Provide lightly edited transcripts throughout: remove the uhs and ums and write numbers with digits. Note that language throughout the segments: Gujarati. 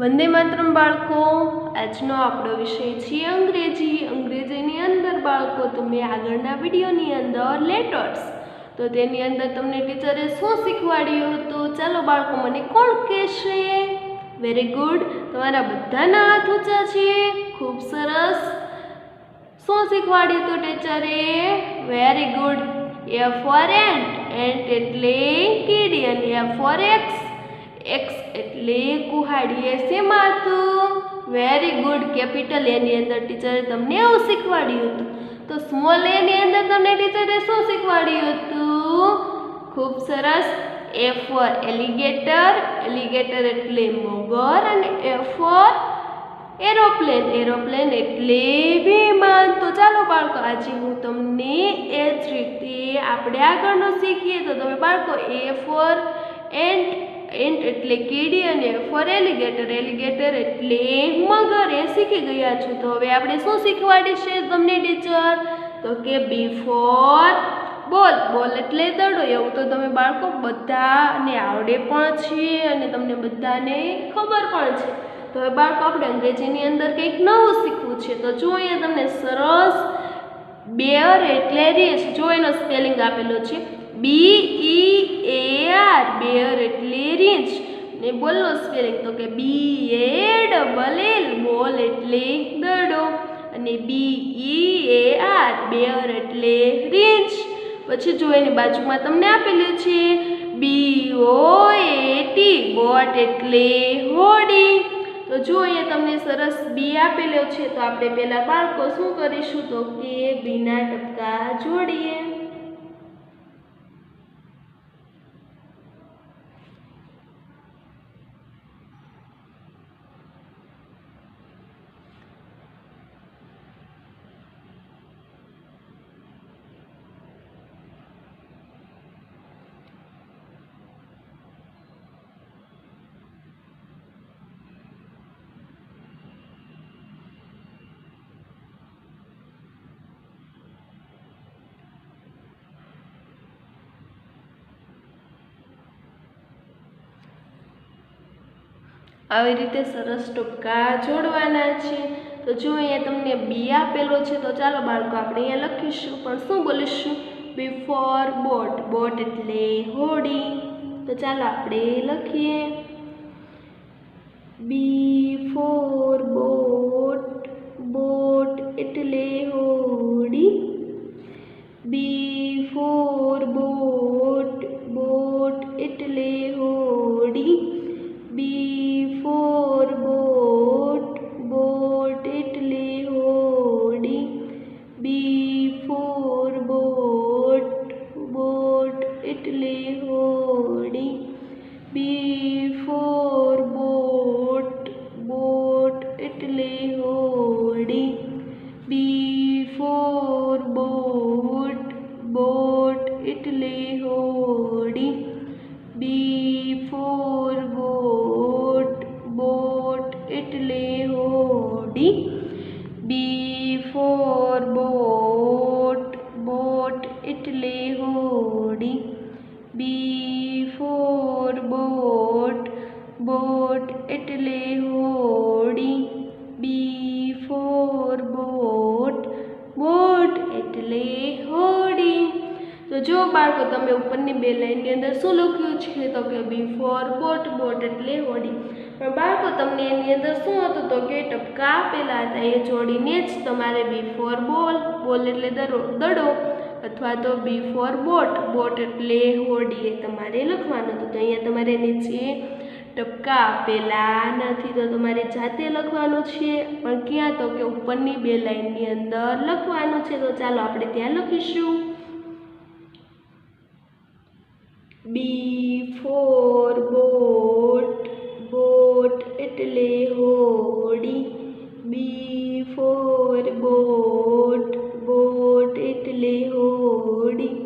वंदे मातरम बाळको। આજનો આપણો વિષય છે અંગ્રેજી। અંગ્રેજીની અંદર બાળકો તમે આગળના વિડીયોની અંદર લેટર્સ તો તેની અંદર તમને ટીચરે શું શીખવાડ્યું હતું? ચાલો બાળકો મને કોણ કહેશે? વેરી ગુડ, તમારા બધાના હાથ ઊંચા છે, ખૂબ સરસ। શું શીખવાડ્યું હતું ટીચરે? વેરી ગુડ, એ ફોર એન્ટ, એન્ટ એટલે કીડી, અને એ ફોર એક્સ, એક્સ એટલે કુહાડી। શેમાં હતું? વેરી ગુડ, કેપિટલ એની અંદર ટીચરે તમને આવું શીખવાડ્યું હતું। તો સ્મોલ એની અંદર તમને ટીચરે શું શીખવાડ્યું હતું? ખૂબ સરસ, એ ફોર એલિગેટર, એલિગેટર એટલે મગર, અને એ ફોર એરોપ્લેન, એરોપ્લેન એટલે વિમાન। તો ચાલો બાળકો આજે હું તમને એ જ રીતે આપણે આગળનું શીખીએ। તો તમે બાળકો એ ફોર એન્ટ, એન્ટ એટલે કીડી, અને ફોર એલિગેટર, એલિગેટર એટલે મગર એ શીખી ગયા છો। તો હવે આપણે શું શીખવાડીશે તમને ટીચર? તો કે બી ફોર બોલ, બોલ એટલે દડો। એવું તો તમે બાળકો બધાને આવડે પણ છે અને તમને બધાને ખબર પણ છે। તો હવે બાળકો આપણે અંગ્રેજીની અંદર કંઈક નવું શીખવું છે। તો જો અહીંયા તમને સરસ બેર એટલે રીંછ, જો એનો સ્પેલિંગ આપેલો છે BEAR, બેર એટલે રીંછ, ને બોલનો સ્પેલિંગ તો કે BALL, બોલ એટલે દડો, અને BEAR, બેર એટલે રીંછ। પછી જો એની બાજુમાં તમને આપેલું છે BOAT, બોટ એટલે હોડી। તો જો અહીંયા તમને સરસ બી આપેલો છે, તો આપણે પહેલા બાળકો શું કરીશું? તો કે બીના ટપકા જોડીએ। આવી રીતે સરસ ટપકા જોડવાના છે। તો જો અહીંયા તમને બી આપેલો છે, તો ચાલો બાળકો આપણે અહીંયા લખીશું, પણ શું બોલીશું? બી ફોર બોટ, બોટ એટલે હોડી। તો ચાલો આપણે લખીએ બી ફોર બોટ, બોટ એટલે હોડી। બી ફોર બોટ, બોટ એટલે હોડી। બી ફોર બોટ, બોટ એટલે હોડી। બી ફોર બોટ, બોટ એટલે હોડી। બી ફોર બોટ, બોટ એટલે હોડી। બી ફોર બોટ, બોટ એટલે હોડી। બી ફોર બોટ, બોટ એટલે હોડી। બી ફોર બોટ, બોટ એટલે હોડી। બી ફોર બોટ, બોટ એટલે હોડી। બી ફોર બોટ, બોટ એટલે હોડી। તો જો બાળકો તમે ઉપરની બે લાઈનની અંદર શું લખ્યું છે? તો કે બી ફોર બોટ, બોટ એટલે હોડી। પણ બાળકો તમને એની અંદર શું હતું? તો કે ટપકા આપેલા હતા, એ જોડીને જ તમારે બી ફોર બોલ, બોલ એટલે દડો, અથવા તો બી ફોર બોટ, બોટ એટલે હોડી એ તમારે લખવાનું હતું। તો અહીંયા તમારે નીચે ટપકા આપેલા નથી, તો તમારે જાતે લખવાનું છે, પણ ક્યાં? તો કે ઉપરની બે લાઈનની અંદર લખવાનું છે। તો ચાલો આપણે ત્યાં લખીશું બી ફોર બોટ, બોટ એટલે હોડી। બી ફોર બોટ, બોટ એટલે હોડી।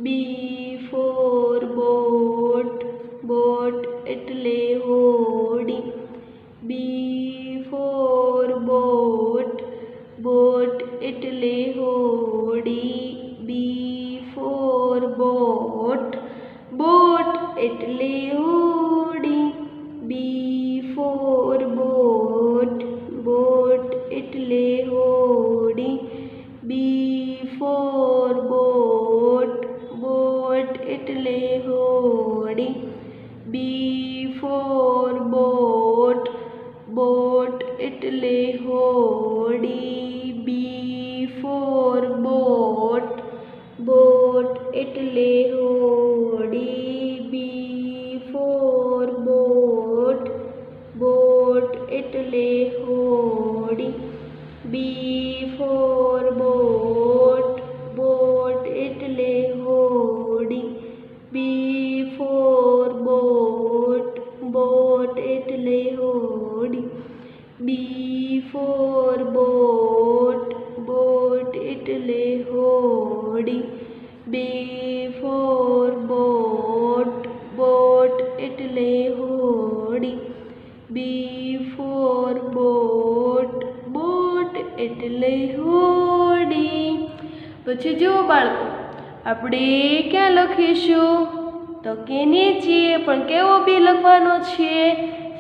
બી ફોર બોટ, બોટ એટલે હોડી। બી ફોર બોટ, બોટ એટલે હોડી। બી ફોર બોટ, બોટ એટલે હોડી। બી ફોર એટલે હોડી, બી ફોર બોટ, બોટ એટલે હોડી, બી ફોર બોટ, બોટ એટલે હોડી, બી ફોર બોટ, બોટ એટલે હોડી, બી ફોર બોટ, બોટ એટલે હોડી, બી ફોર બોટ, બોટ એટલે હોડી, બી ફોર બોટ, બોટ એટલે હોડી, બી ફોર બોટ, બોટ એટલે હોડી. પછી જુઓ બાળકો, આપણે ક્યાં લખીશું? તો કે નીચે, પણ કેવો બી લખવાનો છે?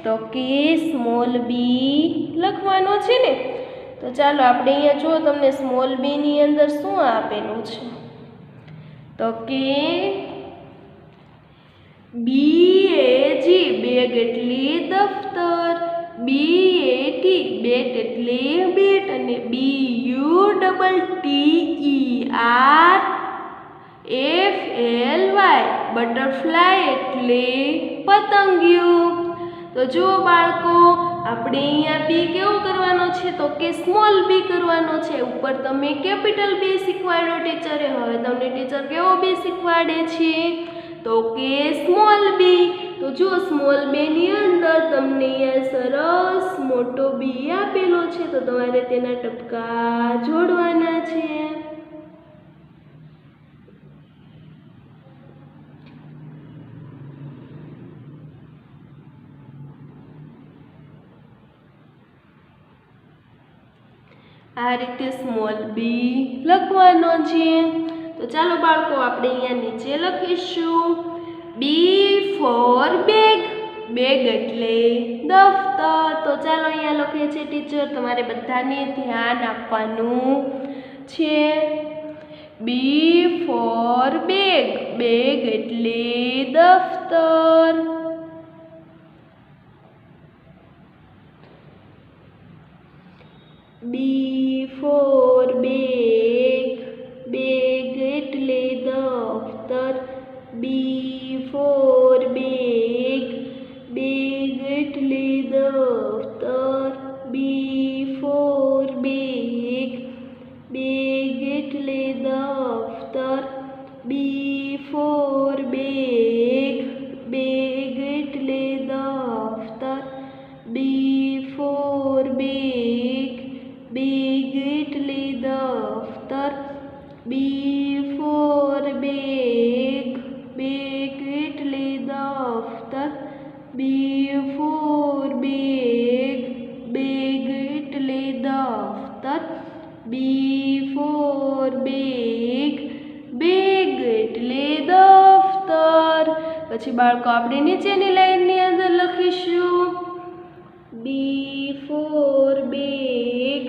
તો કે સ્મોલ બી લખવાનો છે ને. તો ચાલો આપણે અહીંયા જો તમને સ્મોલ બી ની અંદર શું આપેલું છે? તો કે BAG બેગ એટલે દફતર, BAT બેટ એટલે બેટ, અને BUTTERFLY બટરફ્લાય એટલે પતંગિયું. તો જુઓ બાળકો, આપણે અહીંયા બી કેવો કરવાનો છે? તો કે સ્મોલ બી કરવાનો છે. ઉપર તમે કેપિટલ બી શીખવાડ્યો ટીચરે, હવે તમને ટીચર કેવો બી શીખવાડે છે? તો કે સ્મોલ બી. તો જો સ્મોલ બી ની અંદર તમને અહીંયા સરસ મોટો બી આપેલો છે, તો તમારે તેના ટપકા જોડવાના છે. આ રીતે સ્મોલ બી લખવાનો છે. તો ચાલો બાળકો, આપણે અહીંયા નીચે લખીશું બી ફોર બેગ, બેગ એટલે દફતર. તો ચાલો અહીંયા લખે છે ટીચર, તમારે બધાને ધ્યાન આપવાનું છે. બી ફોર બેગ, બેગ એટલે દફતર. બી ફોર બેગ, બેગ એટલે દફતર, બી ફોર બેગ, બેગ એટલે દફતર, બી ફોર બેગ, બેગ એટલે દફતર, બી ફોર બેગ, બેગ એટલે દફતર, બી ફોર બેગ, બેગ એટલે દફતર, બી ફોર બેગ, બેગ એટલે દફતર, બી ફોર બેગ, બેગ એટલે દફતર, બી ફોર બેગ, બેગ એટલે દફતર. પછી બાળકો, આપણે નીચેની લાઈનની અંદર લખીશું બી ફોર બેગ,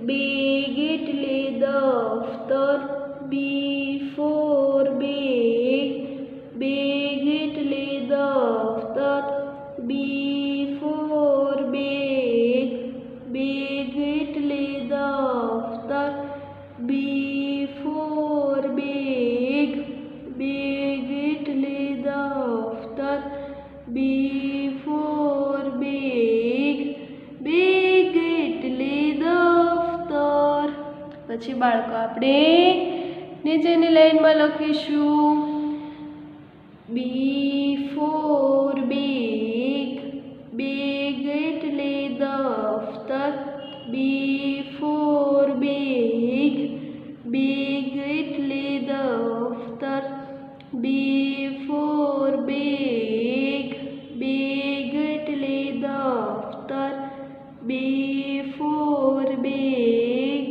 બેગ એટલે દફતર, બી ફોર બેગ, બેગ એટલે દફતર, બી ફોર બેગ, બેગ એટલે દફતર, બી ફોર બેગ, બેગ એટલે દફતર, બી ફોર બેગ, બેગ એટલે દફતર. પછી બાળકો, આપણે નીચેની લાઈનમાં લખીશું બી ફોર બેગ, બેગ એટલે દફતર, બી ફોર બેગ, બેગ એટલે દફતર, બી ફોર બેગ, બેગ એટલે દફતર, બી ફોર બેગ,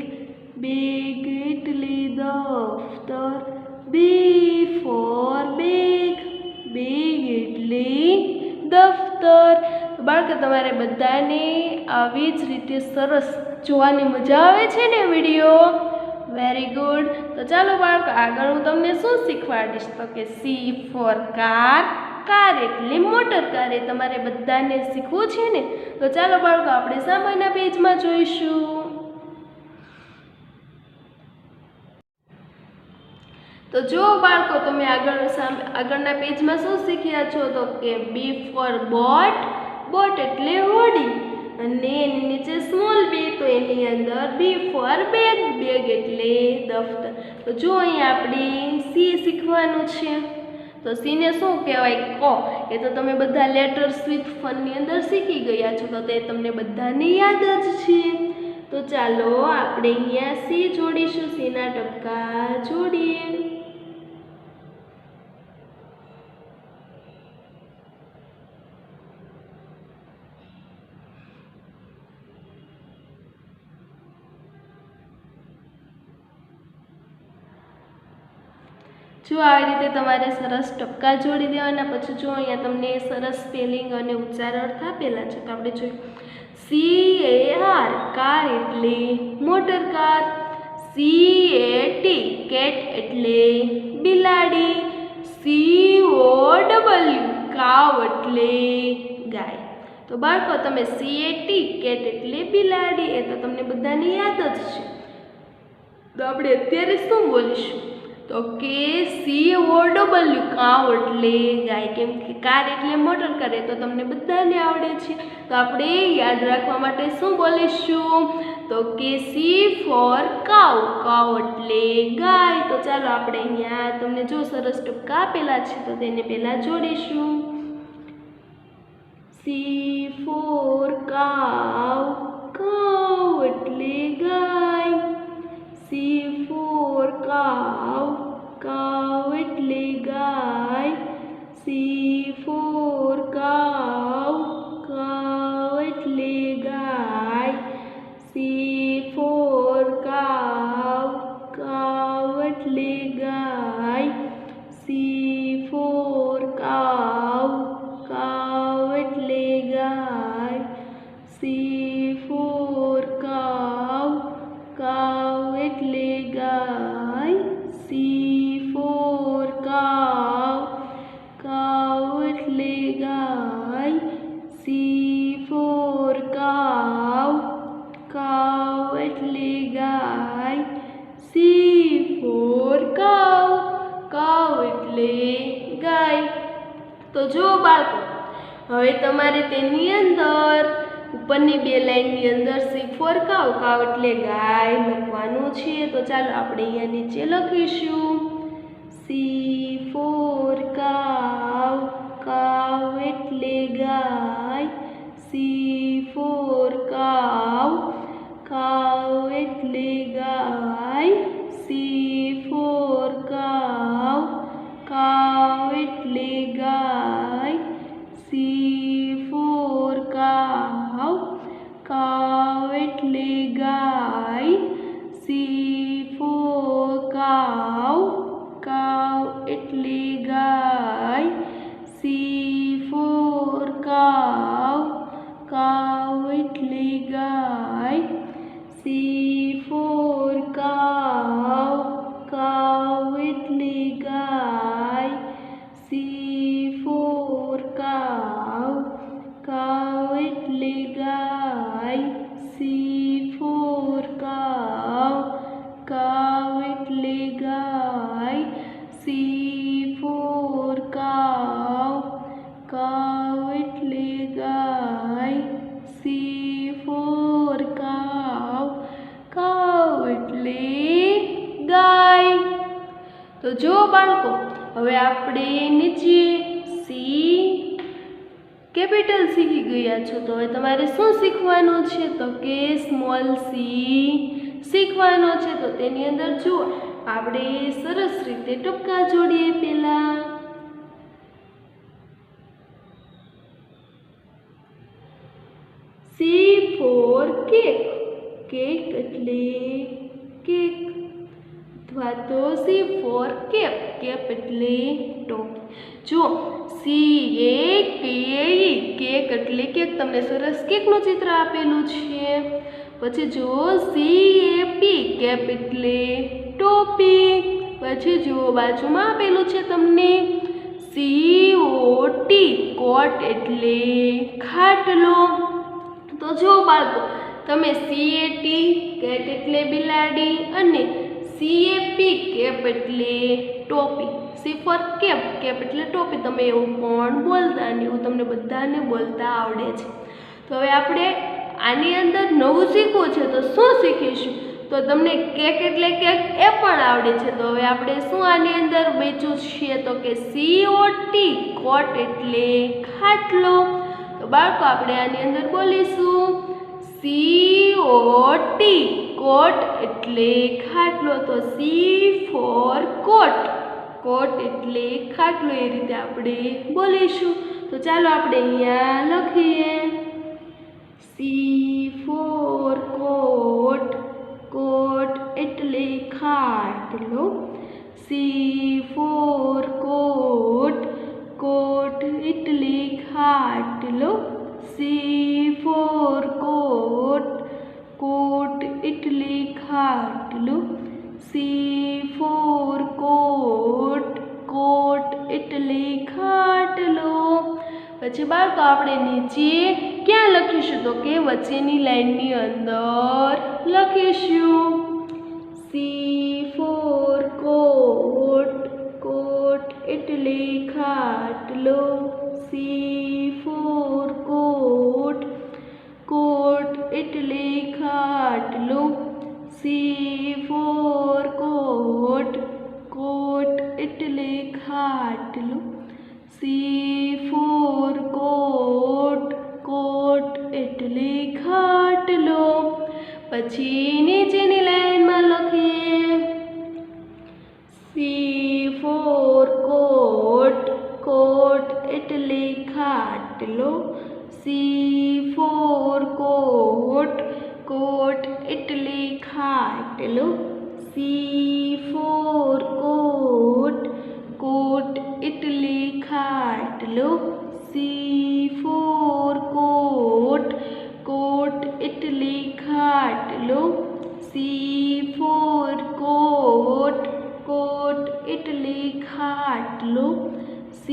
બેગ એટલે દફતર, બી ફોર બેગ, બેગ એટલે દફતર. બાળકો, તમારે બધાને આવી જ રીતે સરસ જોવાની મજા આવે છે ને વિડીયો? Very good. તો ચાલો બાળકો, આગળ હું તમને શું શીખવાડીશ? તો કે સી ફોર કાર, કાર એટલે મોટર કાર. એ તમારે બધાને શીખવું છે ને. તો ચાલો બાળકો આપણે સામેના પેજમાં જોઈશું. તો જો બાળકો તમે આગળના પેજમાં શું શીખ્યા છો? તો કે બી ફોર બોટ. બોટ એટલે હોડી અને એની નીચે સ્મોલ બી, તો એની અંદર બી ફોર બેગ. બેગ એટલે દફતર. તો જો અહીંયા આપણે સી શીખવાનું છે. તો સીને શું કહેવાય? કો. એ તો તમે બધા લેટર્સ વિથ ફનની અંદર શીખી ગયા છો, તો તે તમને બધાને યાદ જ છે. તો ચાલો આપણે અહીંયા સી જોડીશું. સીના ટપકા જોડીએ. જો આવી રીતે તમારે સરસ ટપકા જોડી દેવાના. પછી જો અહીંયા તમને સરસ સ્પેલિંગ અને ઉચ્ચાર અર્થ આપેલા છે. તો આપણે જોઈએ CAR કાર એટલે મોટર કાર. CAT કેટ એટલે બિલાડી. COW કાવ એટલે ગાય. તો બાળકો તમે CAT કેટ એટલે બિલાડી એ તો તમને બધાને યાદ જ છે. તો આપણે અત્યારે શું બોલીશું? તો કે COW કાવ એટલે ગાય. કેમ કે કાર એટલે મોટર કાર એ તો તમને બધાને આવડે છે. તો આપણે યાદ રાખવા માટે શું બોલીશું? તો કે C ફોર કાવ. કાવ એટલે ગાય. તો ચાલો આપણે અહીંયા તમને જો સરસ ટપકા આપેલા છે તો તેને પહેલાં જોડીશું. C ફોર કાવ. કાવ એટલે ગાય. C ફોર કાવ. કાવ એટલે ગાય. C ફોર કાવ. કાવ એટલે ગાય. C ફોર કાવ. કાવ એટલે ગાય. C ફોર કાવ. કાવ એટલે ગાય. C ફોર કાવ. કાવ એટલે ગાય. C ફોર કાવ. કાવ એટલે ગાય. C ફોર કાવ. કાવ એટલે ગાય. C ફોર કાવ. કાવ એટલે ગાય. તો જો બાળકો હવે તમારે તેની અંદર ઉપરની બે લાઈનની અંદર C ફોર કાવ. કાવ એટલે ગાય લખવાનું છે. તો ચાલો આપણે અહીંયા નીચે લખીશું. C ફોર કાવ. કાવ એટલે ગાય. C ફોર કાવ. કાવ એટલે ગાય. C ફોર કાવ. કાવ એટલે ગાય. C ફોર કાવ. કાવ એટલે ગાય. C ફોર કાવ. કાવ એટલે ગાય. C ફોર કાવ. કાવ એટલે ગાય. C ફોર કાવ. કાવ એટલે ગાય. C ફોર કાવ. કાવ એટલે ગાય. C ફોર કાવ. કાવ એટલે ગાય. C ફોર કાવ. કાવ એટલે ગાય. C ફોર કાવ. કાવ એટલે ગાય. તો જો બાળકો હવે આપણે નીચે સી કેપિટલ શીખી ગયા છો. તો હવે તમારે શું શીખવાનું છે? તો કે સ્મોલ સી શીખવાનો છે. તો તેની અંદર જુઓ આપણે સરસ રીતે ટપકા જોડીએ. પહેલા C ફોર કેક. કેક એટલે કેક. અથવા તો C ફોર કેપ. કેપ એટલે ટોપી. જો CAKE કેક એટલે કેક. તમને સરસ કેકનું ચિત્ર આપેલું છે. પછી જો CAP કેપ એટલે ટોપી. પછી જો બાજુમાં આપેલું છે તમને COT કોટ એટલે ખાટલો। તો જો બાળકો તમે CAT કેટ એટલે બિલાડી અને CAP કેપ એટલે ટોપી, C ફોર કેપ કેપ એટલે ટોપી, તમે એવું પણ બોલતા અને એવું તમને બધાને બોલતા આવડે છે। તો હવે આપણે આની અંદર નવું શીખવું છે તો શું શીખીશું? તો તમને કેક એટલે કેક એ પણ આવડે છે। તો હવે આપણે શું આની અંદર બેચું છે તો કે COT કોટ એટલે ખાટલો। તો બાળકો આપણે આની અંદર બોલીશું COT કોટ એટલે ખાટલો। તો C ફોર કોટ કોટ એટલે ખાટલો, એ રીતે આપણે બોલીશું। તો ચાલો આપણે અહીંયા લખીએ C ફોર કોટ કોટ એટલે ખાટલો। C ફોર કોટ કોટ એટલે ખાટલો। C ફોર કોટ કોટ એટલે ખાટલો। C ફોર કોટ કોટ એટલે ખાટલો। પછી બાળકો આપણે નીચે ક્યાં લખીશું તો કે વચ્ચેની લાઈનની અંદર લખીશું C ફોર કોટ કોટ એટલે ખાટલો। C ફોર કોટ કોટ એટલે ખાટલો। C ફોર કોટ કોટ એટલે ખાટલો। C ફોર કોટ કોટ એટલે ખાટલો। પછી નીચેની લાઈનમાં લખીએ C ફોર કોટ કોટ એટલે ખાટલો। C ફોર કોટ કોટ એટલે ખાટલો। C ફોર કોટ કોટ એટલે ખાટલો। C ફોર કોટ કોટ એટલે ખાટલો। C ફોર કોટ કોટ એટલે ખાટલો। C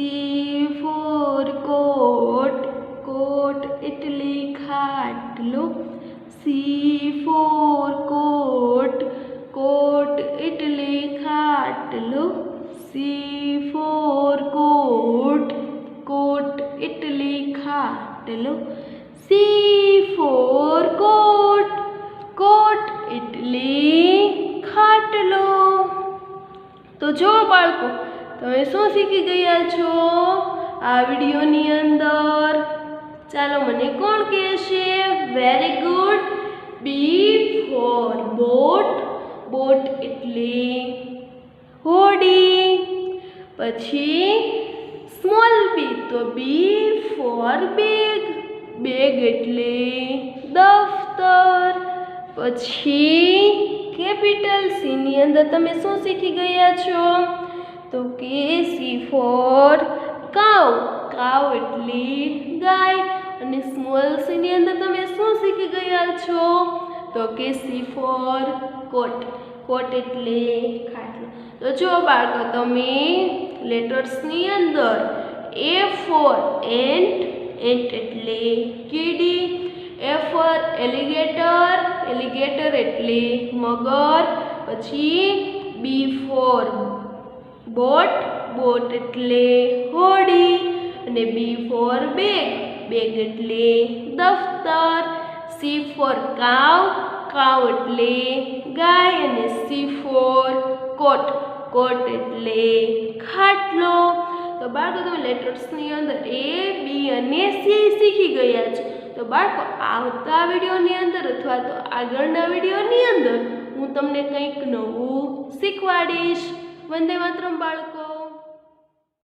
ફોર કોટ કોટ એટલે ખાટલો। C ફોર કોટ કોટ એટલે ખાટલો। C ફોર કોટ કોટ એટલે ખાટલો। C ફોર કોટ કોટ એટલે ખાટલો। તો જો બાળકો તમે શું શીખી ગયા છો આ વિડીયોની અંદર? ચાલો મને કોણ કહેશે? Very good. B for boat boat એટલે હોડી। પછી સ્મોલ બી તો બી ફોર બેગ બેગ એટલે દફતર। પછી કેપિટલ સી ની અંદર તમે શું શીખી ગયા છો તો કે સી ફોર કાઉ કાઉ એટલે ગાય। અને સ્મોલ સી ની અંદર તમે શું શીખી ગયા છો તો કે સી ફોર કોટ કોટ એટલે ખાટલો। તો જો બાળકો તમે લેટર્સની અંદર એ ફોર એન્ટ એન્ટ એટલે કીડી, એ ફોર એલિગેટર એલિગેટર એટલે મગર। પછી બી ફોર બોટ બોટ એટલે હોડી અને બી ફોર બેગ બેગ એટલે દફતર। સી ફોર કાઉ કાઉ એટલે ગાય અને સી ફોર કોટ કોટ એટલે ખાટલો। તો બાળકો તમે લેટર્સની અંદર એ બી અને સી શીખી ગયા છો। તો બાળકો આવતા વિડીયોની અંદર અથવા તો આગળના વિડીયોની અંદર હું તમને કંઈક નવું શીખવાડીશ। વંદે માતરમ બાળકો।